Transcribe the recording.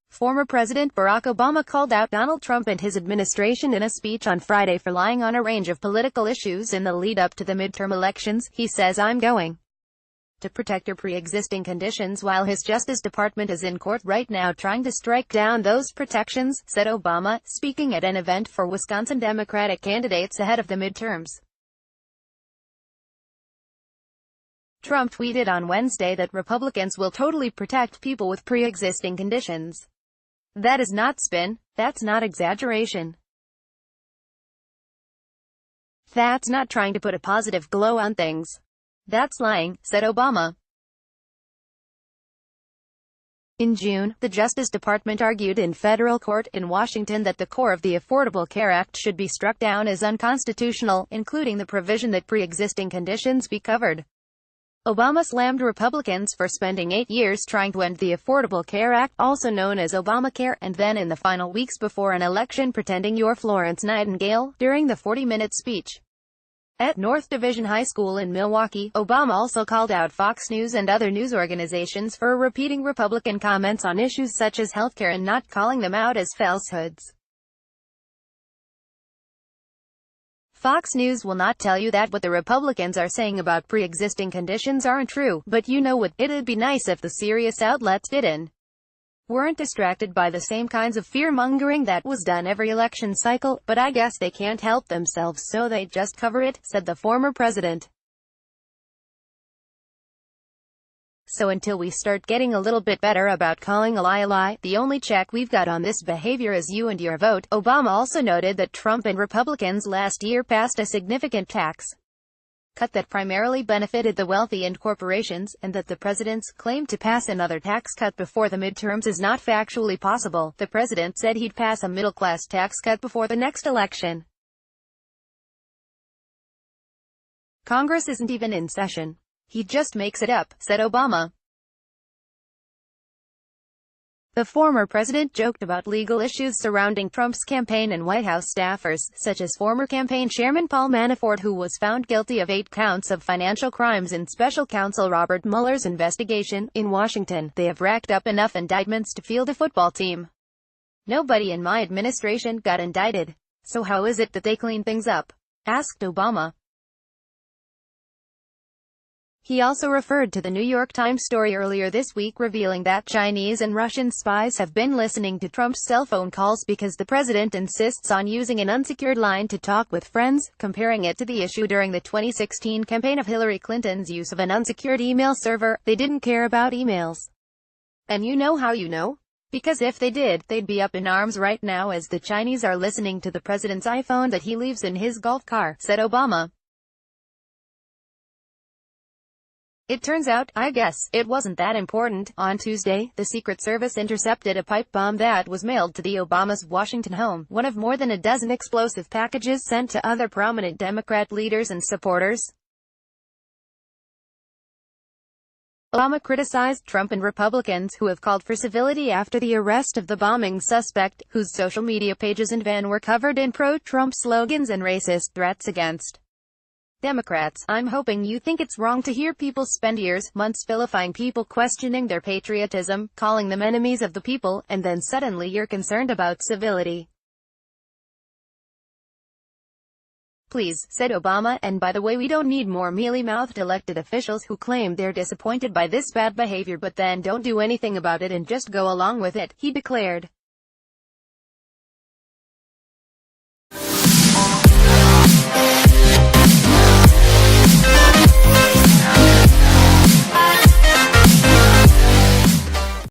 Former President Barack Obama called out Donald Trump and his administration in a speech on Friday for lying on a range of political issues in the lead-up to the midterm elections. He says, "I'm going to protect your pre-existing conditions," while his Justice Department is in court right now trying to strike down those protections, said Obama, speaking at an event for Wisconsin Democratic candidates ahead of the midterms. Trump tweeted on Wednesday that Republicans will totally protect people with pre-existing conditions. "That is not spin. That's not exaggeration. That's not trying to put a positive glow on things. That's lying," said Obama. In June, the Justice Department argued in federal court in Washington that the core of the Affordable Care Act should be struck down as unconstitutional, including the provision that pre-existing conditions be covered. Obama slammed Republicans for spending 8 years trying to end the Affordable Care Act, also known as Obamacare, and then in the final weeks before an election pretending you're Florence Nightingale, during the 40-minute speech at North Division High School in Milwaukee. Obama also called out Fox News and other news organizations for repeating Republican comments on issues such as healthcare and not calling them out as falsehoods. "Fox News will not tell you that what the Republicans are saying about pre-existing conditions aren't true, but you know what, it'd be nice if the serious outlets weren't distracted by the same kinds of fear-mongering that was done every election cycle, but I guess they can't help themselves so they just cover it," said the former president. "So until we start getting a little bit better about calling a lie, the only check we've got on this behavior is you and your vote." Obama also noted that Trump and Republicans last year passed a significant tax cut that primarily benefited the wealthy and corporations, and that the president's claim to pass another tax cut before the midterms is not factually possible. The president said he'd pass a middle-class tax cut before the next election. "Congress isn't even in session. He just makes it up," said Obama. The former president joked about legal issues surrounding Trump's campaign and White House staffers, such as former campaign chairman Paul Manafort, who was found guilty of 8 counts of financial crimes in special counsel Robert Mueller's investigation. In Washington, they have racked up enough indictments to field a football team. "Nobody in my administration got indicted. So how is it that they clean things up?" asked Obama. He also referred to the New York Times story earlier this week revealing that Chinese and Russian spies have been listening to Trump's cell phone calls because the president insists on using an unsecured line to talk with friends, comparing it to the issue during the 2016 campaign of Hillary Clinton's use of an unsecured email server. "They didn't care about emails. And you know how you know? Because if they did, they'd be up in arms right now as the Chinese are listening to the president's iPhone that he leaves in his golf car," said Obama. "It turns out, I guess, it wasn't that important." On Tuesday, the Secret Service intercepted a pipe bomb that was mailed to the Obama's Washington home, one of more than a dozen explosive packages sent to other prominent Democrat leaders and supporters. Obama criticized Trump and Republicans, who have called for civility after the arrest of the bombing suspect, whose social media pages and van were covered in pro-Trump slogans and racist threats against Democrats. "I'm hoping you think it's wrong to hear people spend years, months vilifying people, questioning their patriotism, calling them enemies of the people, and then suddenly you're concerned about civility. Please," said Obama, "and by the way, we don't need more mealy-mouthed elected officials who claim they're disappointed by this bad behavior but then don't do anything about it and just go along with it," he declared.